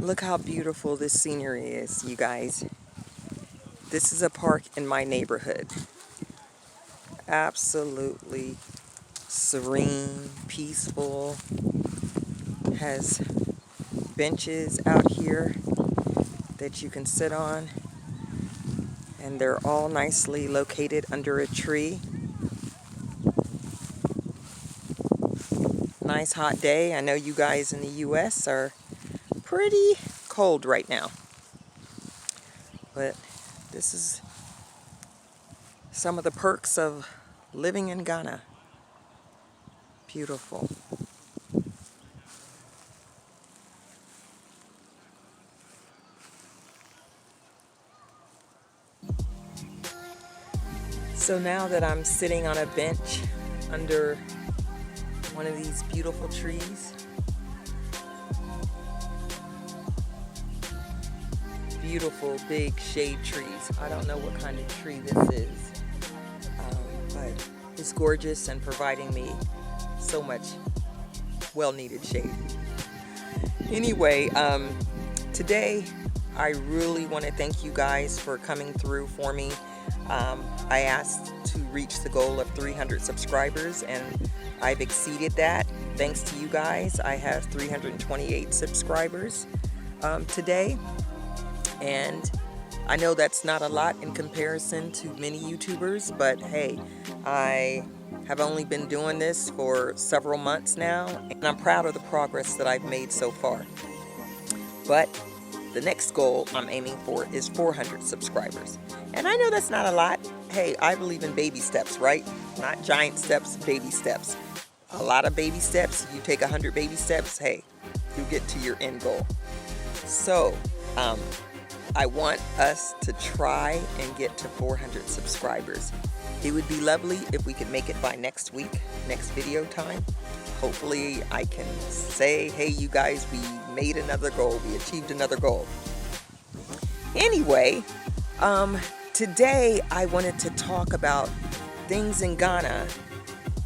Look how beautiful this scenery is, you guys. This is a park in my neighborhood. Absolutely serene, peaceful. Has benches out here that you can sit on, and they're all nicely located under a tree. Nice hot day. I know you guys in the US are pretty cold right now, but this is some of the perks of living in Ghana. Beautiful. So now that I'm sitting on a bench under one of these beautiful trees, beautiful big shade trees. I don't know what kind of tree this is, but it's gorgeous and providing me so much well-needed shade. Anyway, today I really want to thank you guys for coming through for me. I asked to reach the goal of 300 subscribers, and I've exceeded that. Thanks to you guys, I have 328 subscribers today, and I know that's not a lot in comparison to many YouTubers, but hey, I have only been doing this for several months now, and I'm proud of the progress that I've made so far. But the next goal I'm aiming for is 400 subscribers. And I know that's not a lot. Hey, I believe in baby steps, right? Not giant steps, baby steps. A lot of baby steps. You take 100 baby steps, hey, you get to your end goal. So, I want us to try and get to 400 subscribers. It would be lovely if we could make it by next week, next video time. Hopefully I can say, hey, you guys, we made another goal. We achieved another goal. Anyway, today I wanted to talk about things in Ghana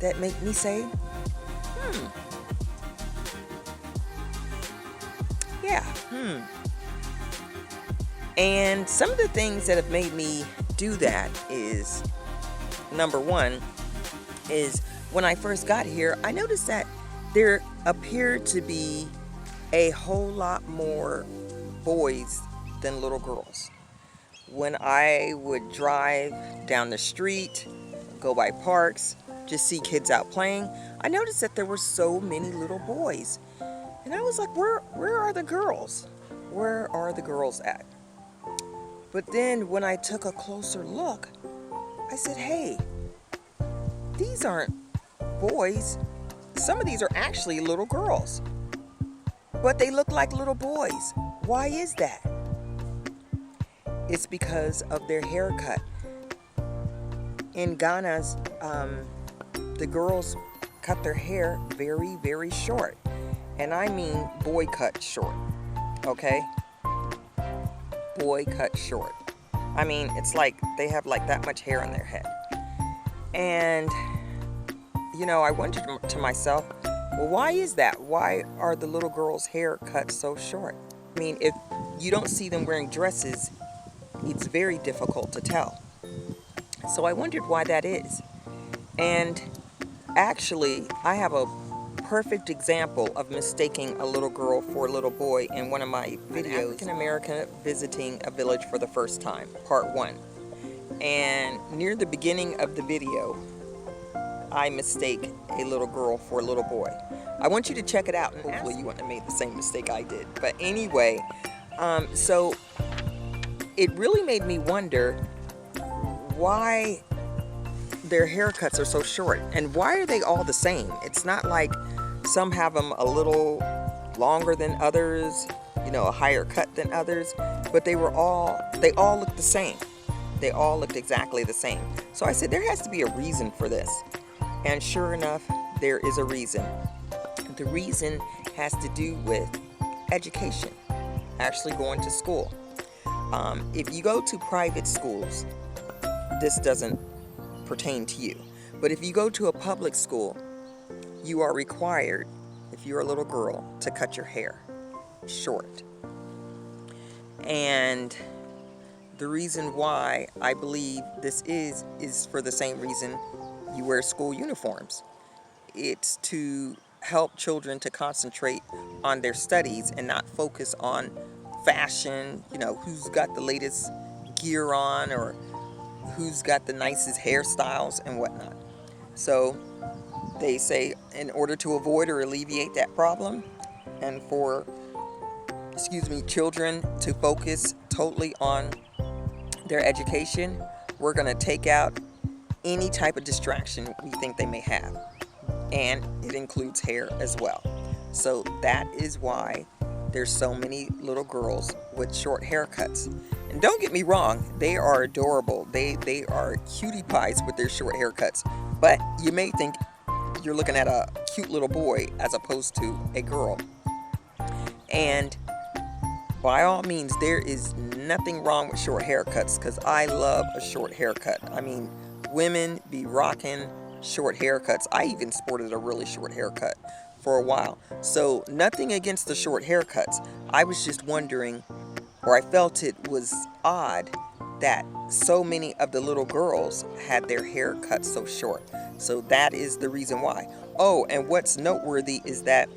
that make me say, And some of the things that have made me do that is, number one, is when I first got here, I noticed that there appeared to be a whole lot more boys than little girls. When I would drive down the street, go by parks, just see kids out playing, I noticed that there were so many little boys. And I was like, where are the girls? Where are the girls at? But then when I took a closer look, I said, hey, these aren't boys. Some of these are actually little girls, but they look like little boys. Why is that? It's because of their haircut. In Ghana's, the girls cut their hair very, very short. And I mean boy cut short, okay? Boy cut short. I mean, it's like they have like that much hair on their head. And, you know, I wondered to myself, well, why is that? Why are the little girls' hair cut so short? I mean, if you don't see them wearing dresses, it's very difficult to tell. So I wondered why that is. And actually, I have a perfect example of mistaking a little girl for a little boy in one of my videos. African American visiting a village for the first time, part 1. And near the beginning of the video, I mistake a little girl for a little boy. I want you to check it out, and hopefully you wouldn't have made the same mistake I did. But anyway, so it really made me wonder why their haircuts are so short, and why are they all the same? It's not like some have them a little longer than others, you know, a higher cut than others, but they all looked the same. They all looked exactly the same. So I said, there has to be a reason for this. And sure enough, there is a reason. The reason has to do with education, actually going to school. If you go to private schools, this doesn't pertain to you. But if you go to a public school, you are required, if you're a little girl, to cut your hair short. And the reason why I believe this is for the same reason you wear school uniforms. It's to help children to concentrate on their studies and not focus on fashion, who's got the latest gear on or who's got the nicest hairstyles and whatnot. So they say in order to avoid or alleviate that problem and for, children to focus totally on their education, we're going to take out any type of distraction we think they may have. And it includes hair as well. So that is why there's so many little girls with short haircuts. And don't get me wrong, they are adorable. They are cutie pies with their short haircuts. But you may think you're looking at a cute little boy as opposed to a girl. And by all means, there is nothing wrong with short haircuts because I love a short haircut. I mean, women be rocking short haircuts. I even sported a really short haircut for a while. So nothing against the short haircuts. I was just wondering, or I felt it was odd that so many of the little girls had their hair cut so short. So that is the reason why. Oh, and what's noteworthy is that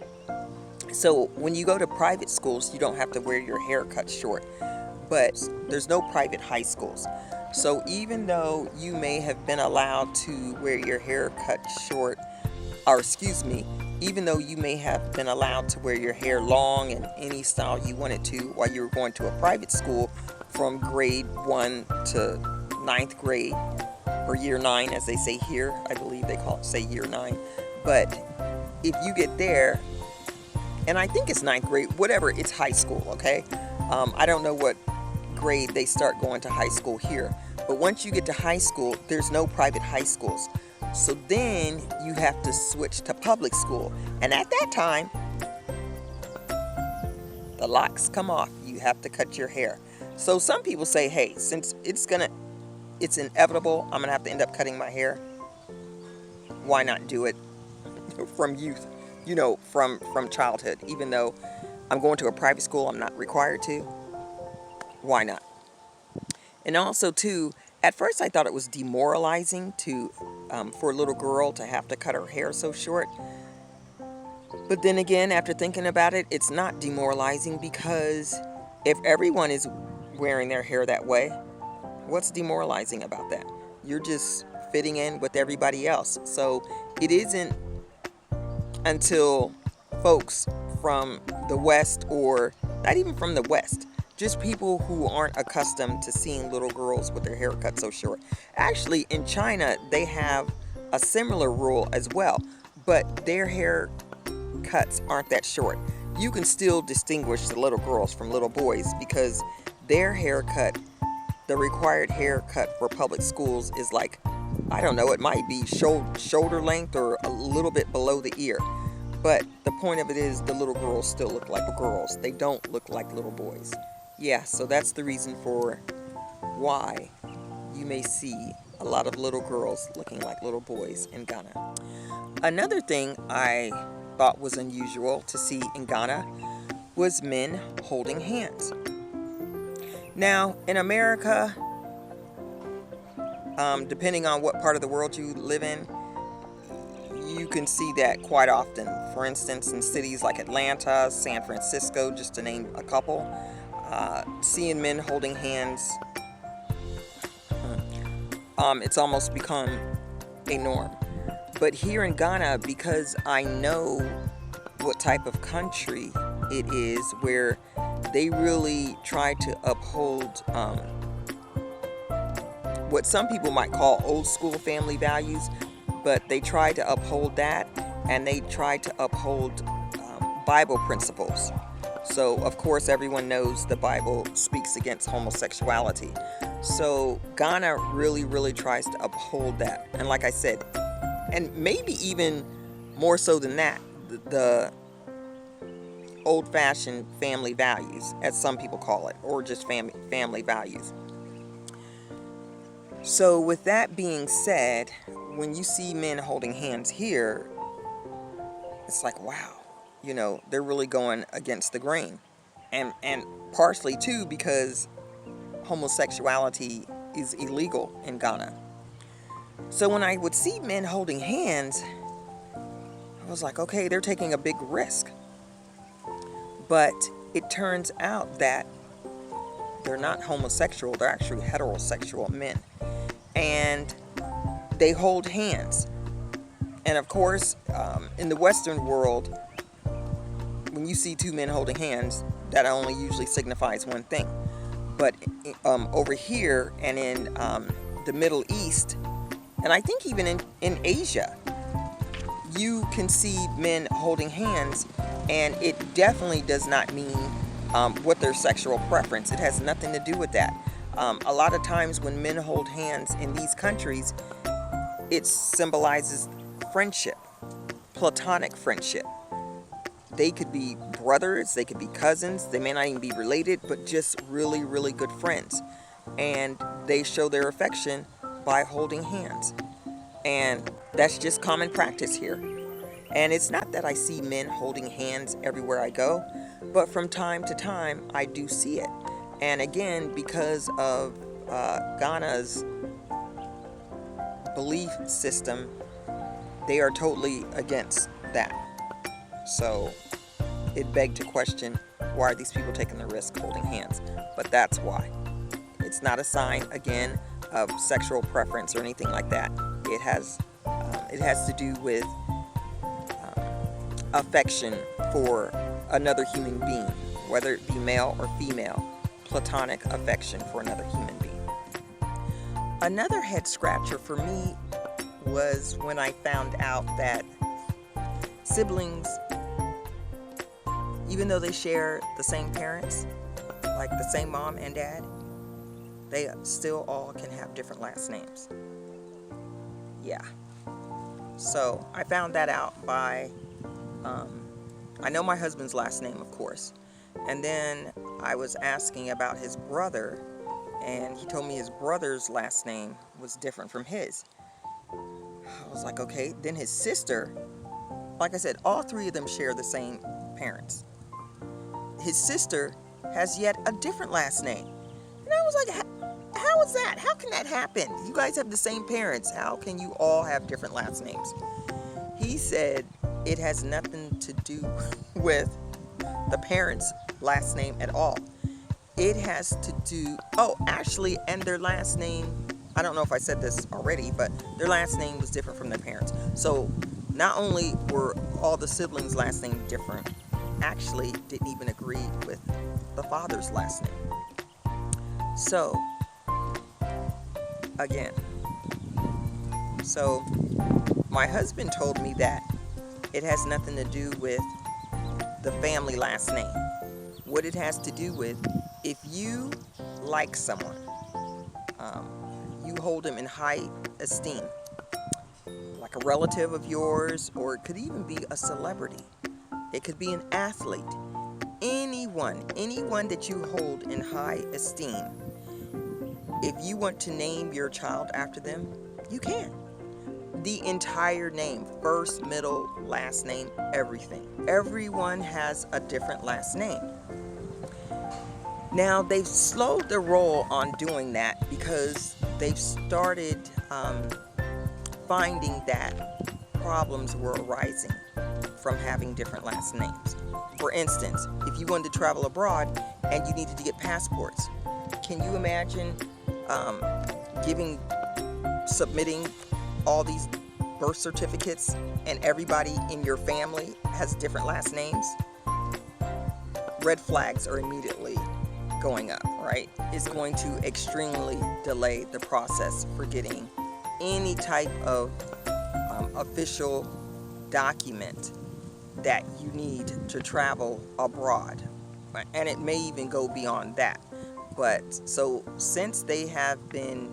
so when you go to private schools, you don't have to wear your hair cut short, but there's no private high schools. So even though you may have been allowed to wear your hair cut short, even though you may have been allowed to wear your hair long in any style you wanted to while you were going to a private school from grade 1 to ninth grade, or year 9 as they say here, I believe they say year 9. But if you get there, and I think it's ninth grade, whatever, it's high school, okay? I don't know what grade they start going to high school here. But once you get to high school, there's no private high schools. So then you have to switch to public school. And at that time, the locks come off. You have to cut your hair. So some people say, hey, since it's inevitable, I'm gonna have to end up cutting my hair. Why not do it from youth? From childhood. Even though I'm going to a private school, I'm not required to. Why not? And also, too, at first I thought it was demoralizing for a little girl to have to cut her hair so short. But then again, after thinking about it, it's not demoralizing because if everyone is wearing their hair that way, what's demoralizing about that? You're just fitting in with everybody else. So it isn't until folks from the West, or not even from the West, just people who aren't accustomed to seeing little girls with their hair cut so short. Actually, in China, they have a similar rule as well, but their hair cuts aren't that short. You can still distinguish the little girls from little boys because their haircut, the required haircut for public schools is like, I don't know, it might be shoulder length or a little bit below the ear. But the point of it is the little girls still look like girls. They don't look like little boys. Yeah, so that's the reason for why you may see a lot of little girls looking like little boys in Ghana. Another thing I thought was unusual to see in Ghana was men holding hands. Now, in America, depending on what part of the world you live in, you can see that quite often. For instance, in cities like Atlanta, San Francisco, just to name a couple, seeing men holding hands, it's almost become a norm. But here in Ghana, because I know what type of country it is, where they really try to uphold what some people might call old school family values, but they try to uphold that, and they try to uphold Bible principles. So, of course, everyone knows the Bible speaks against homosexuality. So Ghana really, really tries to uphold that. And like I said, and maybe even more so than that, the old-fashioned family values, as some people call it, or just family values. So with that being said, when you see men holding hands here, it's like, wow, they're really going against the grain. and partially too because homosexuality is illegal in Ghana. So when I would see men holding hands, I was like, okay, they're taking a big risk. But it turns out that they're not homosexual, they're actually heterosexual men. And they hold hands. And of course, in the Western world, when you see two men holding hands, that only usually signifies one thing. But over here and in the Middle East, and I think even in Asia, you can see men holding hands, and it definitely does not mean what their sexual preference. It has nothing to do with that. A lot of times when men hold hands in these countries, it symbolizes friendship, platonic friendship. They could be brothers, they could be cousins, they may not even be related, but just really, really good friends. And they show their affection by holding hands. And that's just common practice here. And it's not that I see men holding hands everywhere I go, but from time to time I do see it. And again, because of Ghana's belief system, they are totally against that. So it begged to question, why are these people taking the risk holding hands? But that's why. It's not a sign, again, of sexual preference or anything like that. It has to do with affection for another human being, whether it be male or female, platonic affection for another human being. Another head scratcher for me was when I found out that siblings, even though they share the same parents, like the same mom and dad, they still all can have different last names. Yeah. So I found that out by, I know my husband's last name, of course. And then I was asking about his brother, and he told me his brother's last name was different from his. I was like, okay. Then his sister, like I said, all three of them share the same parents. His sister has yet a different last name. And I was like, how is that? How can that happen? You guys have the same parents. How can you all have different last names? He said it has nothing to do with the parents' last name at all. It has to do, actually, and their last name, I don't know if I said this already, but their last name was different from their parents. So not only were all the siblings' last name different, actually didn't even agree with the father's last name. So, again, my husband told me that it has nothing to do with the family last name. What it has to do with, if you like someone, you hold them in high esteem, like a relative of yours, or it could even be a celebrity. It could be an athlete. Anyone that you hold in high esteem, if you want to name your child after them, you can. The entire name, first, middle, last name, everything. Everyone has a different last name. Now, they've slowed the roll on doing that because they've started finding that problems were arising from having different last names. For instance, if you wanted to travel abroad and you needed to get passports, can you imagine submitting all these birth certificates and everybody in your family has different last names? Red flags are immediately going up, right? It's going to extremely delay the process for getting any type of official document that you need to travel abroad. And it may even go beyond that. But so since they have been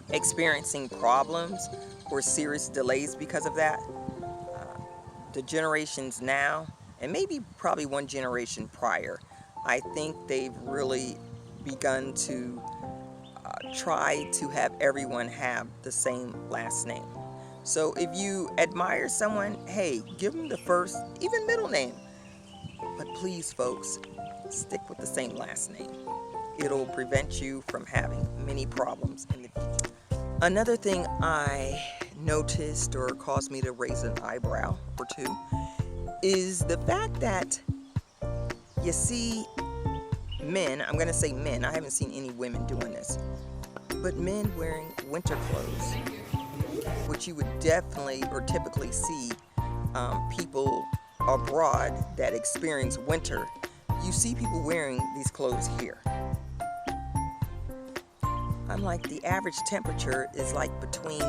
experiencing problems or serious delays because of that, the generations now, and maybe probably one generation prior, I think they've really begun to try to have everyone have the same last name. So if you admire someone, hey, give them the first, even middle name, but please folks, stick with the same last name. It'll prevent you from having many problems in the future. Another thing I noticed or caused me to raise an eyebrow or two is the fact that you see men, I'm going to say men, I haven't seen any women doing this, but men wearing winter clothes, which you would definitely or typically see people abroad that experience winter. You see people wearing these clothes here. I'm like, the average temperature is like between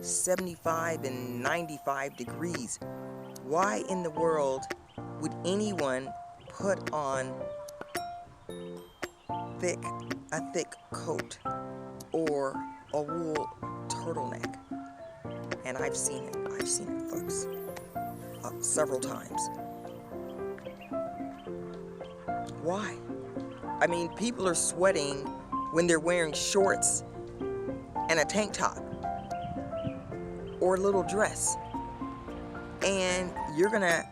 75 and 95 degrees. Why in the world would anyone put on a thick coat or a wool turtleneck? And I've seen it, folks, several times. Why? I mean, people are sweating when they're wearing shorts and a tank top or a little dress. And you're gonna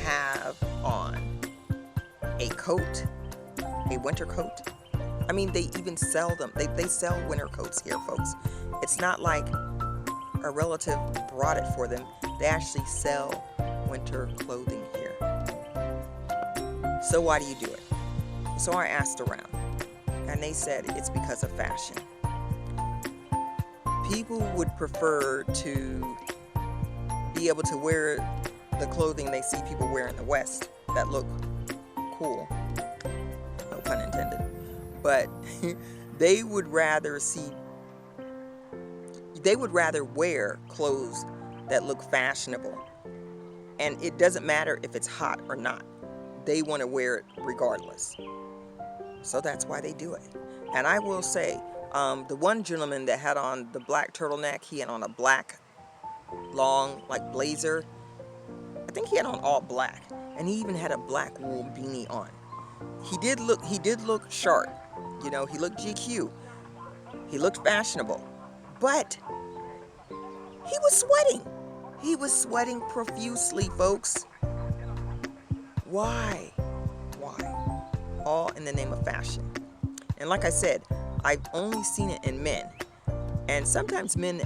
have on a coat, a winter coat. I mean, they even sell them. They sell winter coats here, folks. It's not like a relative brought it for them. They actually sell winter clothing here. So why do you do it? So I asked around, and they said it's because of fashion. People would prefer to be able to wear the clothing they see people wear in the West that look cool, no pun intended, but they would rather wear clothes that look fashionable, and it doesn't matter if it's hot or not. They want to wear it regardless. So that's why they do it. And I will say, the one gentleman that had on the black turtleneck, he had on a black long like blazer. I think he had on all black, and he even had a black wool beanie on. He did look sharp. You know, he looked GQ. He looked fashionable. But he was sweating. He was sweating profusely, folks. Why? Why? All in the name of fashion. And like I said, I've only seen it in men. And sometimes men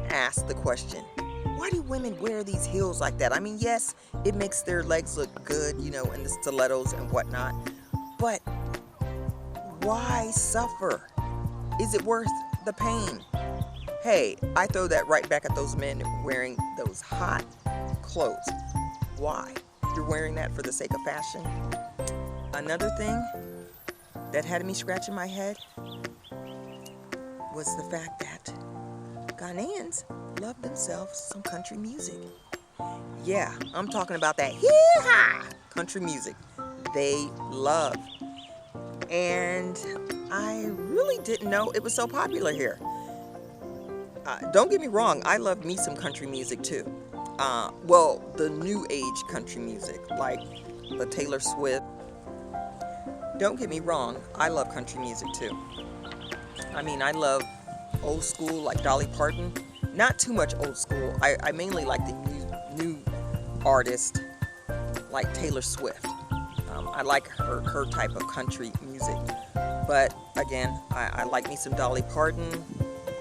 ask the question, why do women wear these heels like that? I mean, yes, it makes their legs look good, you know, and the stilettos and whatnot. But why suffer? Is it worth the pain? Hey, I throw that right back at those men wearing those hot clothes. Why? You're wearing that for the sake of fashion? Another thing that had me scratching my head was the fact that Ghanaians love themselves some country music. Yeah, I'm talking about that hee-haw country music they love. And I really didn't know it was so popular here. Don't get me wrong, I love me some country music too. Well, the new age country music, like the Taylor Swift. Don't get me wrong, I love country music too. I mean, I love old school like Dolly Parton. Not too much old school. I mainly like the new artist like Taylor Swift. I like her type of country music. But again, I like me some Dolly Parton.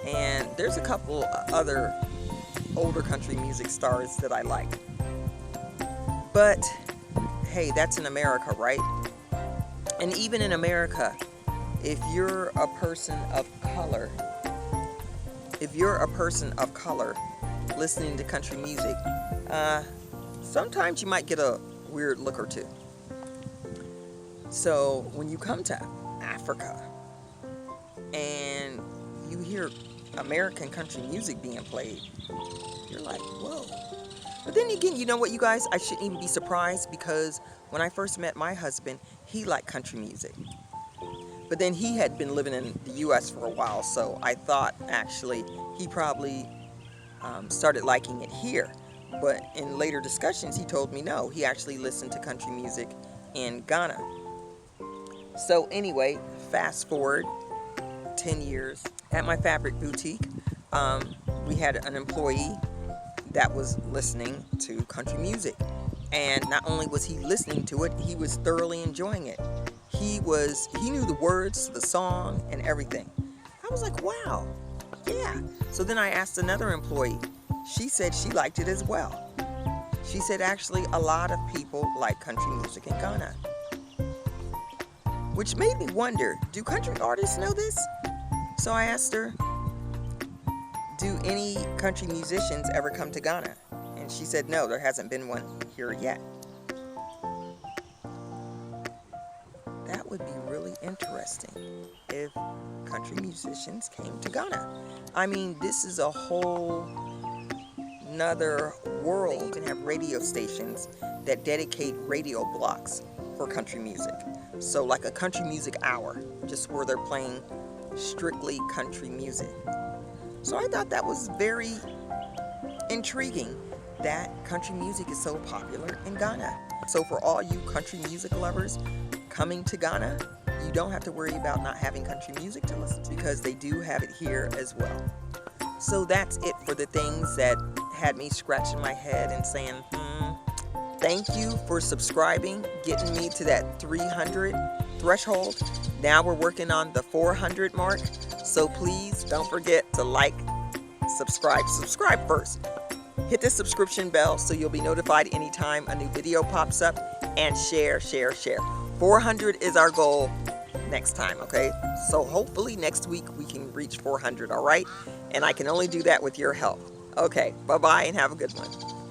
And there's a couple other older country music stars that I like. But hey, that's in America, right? And even in America, if you're a person of color, listening to country music, sometimes you might get a weird look or two. So when you come to Africa and you hear American country music being played, you're like, whoa. But then again, you know what, you guys? I shouldn't even be surprised, because when I first met my husband, he liked country music. But then he had been living in the U.S. for a while, so I thought actually he probably started liking it here. But in later discussions, he told me no, he actually listened to country music in Ghana. So anyway, fast forward 10 years at my fabric boutique, we had an employee that was listening to country music. And not only was he listening to it, he was thoroughly enjoying it. He knew the words to the song and everything. I was like, wow, yeah. So then I asked another employee. She said she liked it as well. She said actually a lot of people like country music in Ghana. Which made me wonder, do country artists know this? So I asked her, do any country musicians ever come to Ghana? And she said, no, there hasn't been one here yet. That would be really interesting if country musicians came to Ghana. I mean, this is a whole another world. They even have radio stations that dedicate radio blocks for country music. So like a country music hour, just where they're playing strictly country music. So I thought that was very intriguing that country music is so popular in Ghana. So for all you country music lovers coming to Ghana, you don't have to worry about not having country music to listen to, because they do have it here as well. So that's it for the things that had me scratching my head and saying, Thank you for subscribing, getting me to that 300 threshold. Now we're working on the 400 mark. So please don't forget to like, subscribe. Subscribe first. Hit the subscription bell so you'll be notified anytime a new video pops up, and share. 400 is our goal next time, okay? So hopefully next week we can reach 400, all right? And I can only do that with your help. Okay, bye-bye and have a good one.